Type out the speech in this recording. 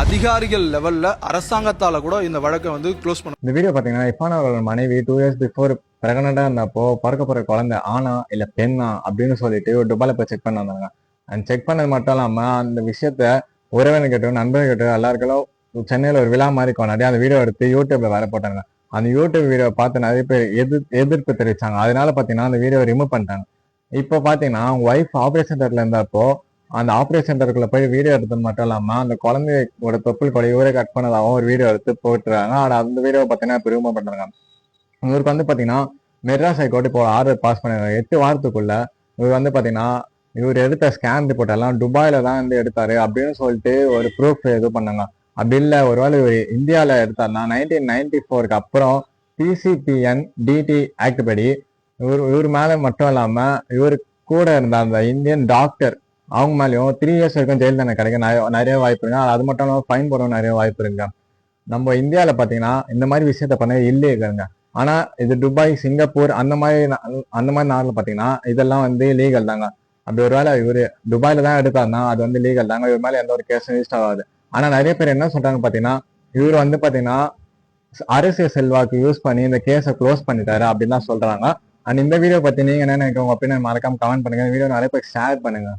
அதிகாரிகள் லெவல்ல அரசாங்கத்தால கூட இந்த வழக்கை வந்து க்ளோஸ் பண்ண. இந்த வீடியோ பாத்தீங்கன்னா இர்ஃபான் அவரோட மனைவி 2 இயர்ஸ் பிஃபோர் பிரெக்னண்டா இருந்தப்போ பிறக்க போற குழந்தை ஆனா இல்ல பெண்ணா அப்படின்னு சொல்லிட்டு ஒரு துபாயில போய் செக் பண்ண வந்தாங்க. அண்ட் செக் பண்ணது மட்டும் இல்லாம அந்த விஷயத்த உறவினர்கிட்ட நண்பர்கிட்ட எல்லாருக்கும் சென்னையில ஒரு விழா மாதிரி கொண்டாடி அந்த வீடியோ எடுத்து யூடியூப்ல வேற போட்டாங்க. அந்த யூடியூப் வீடியோ பார்த்து நிறைய பேர் எதிர்ப்பு தெரிவிச்சாங்க. அதனால பாத்தீங்கன்னா அந்த வீடியோ ரிமூவ் பண்ணிட்டாங்க. இப்போ பாத்தீங்கன்னா அவங்க ஒய்ஃப் ஆபரேஷன் தேட்டர்ல இருந்தப்போ அந்த ஆபரேஷன் தேட்டருக்குள்ள போய் வீடியோ எடுத்தது மட்டும் இல்லாம அந்த குழந்தையோட தொப்புள் கொடை இவரே கட் பண்ணதாகவும் ஒரு வீடியோ எடுத்து போட்டுருக்காங்க. ஆனா அந்த வீடியோ பாத்தீங்கன்னா இப்போ ரிமூவ் பண்றாங்க. இவருக்கு வந்து பாத்தீங்கன்னா மெட்ராஸ் ஹைகோர்ட் இப்போ ஆர்டர் பாஸ் பண்ணிருக்காங்க. 8 வாரத்துக்குள்ள இவர் வந்து பாத்தீங்கன்னா இவர் எடுத்த ஸ்கேன் ரிப்போர்ட் எல்லாம் துபாயில தான் வந்து எடுத்தாரு அப்படின்னு சொல்லிட்டு ஒரு ப்ரூஃப் இது பண்ணாங்க. அப்படி இல்ல ஒருவேளை இவர் இந்தியாவில எடுத்தாருன்னா 1994க்கு அப்புறம் பிசிபிஎன் டிடி ஆக்ட் படி இவர் மேல மட்டும் இல்லாம இவரு கூட இருந்த அந்த இந்தியன் டாக்டர் அவங்க மேலேயும் 3 இயர்ஸ் வரைக்கும் ஜெயில் தண்டனை கிடைக்க நிறைய வாய்ப்பு இருக்கு. அது மட்டும் இல்லாம ஃபைன் போடவும் நிறைய வாய்ப்பு இருக்கு. நம்ம இந்தியாவில பாத்தீங்கன்னா இந்த மாதிரி விஷயத்த பண்ண இல்லீகல்ங்க. ஆனா இது துபாய் சிங்கப்பூர் அந்த மாதிரி நாடுல பாத்தீங்கன்னா இதெல்லாம் வந்து லீகல் தாங்க. அப்படி ஒருவேளை இவரு துபாயில தான் எடுத்தாருன்னா அது வந்து லீகல் தாங்க. இவர் மேல எந்த ஒரு கேஸும் ரிஜிஸ்டர் ஆகாது. ஆனா நிறைய பேர் என்ன சொல்றாங்க பாத்தீங்கன்னா இவர் வந்து பாத்தீங்கன்னா அரசியல் செல்வாக்கு யூஸ் பண்ணி இந்த கேஸை க்ளோஸ் பண்ணிட்டாரு அப்படின்னு தான் சொல்றாங்க. அண்ட் இந்த வீடியோ பத்தி நீங்க என்ன நினைக்கிறீங்க? உங்க ஒப்பீனியன் மறக்காம கமெண்ட் பண்ணுங்க. இந்த வீடியோ நிறைய பேர் ஷேர் பண்ணுங்க.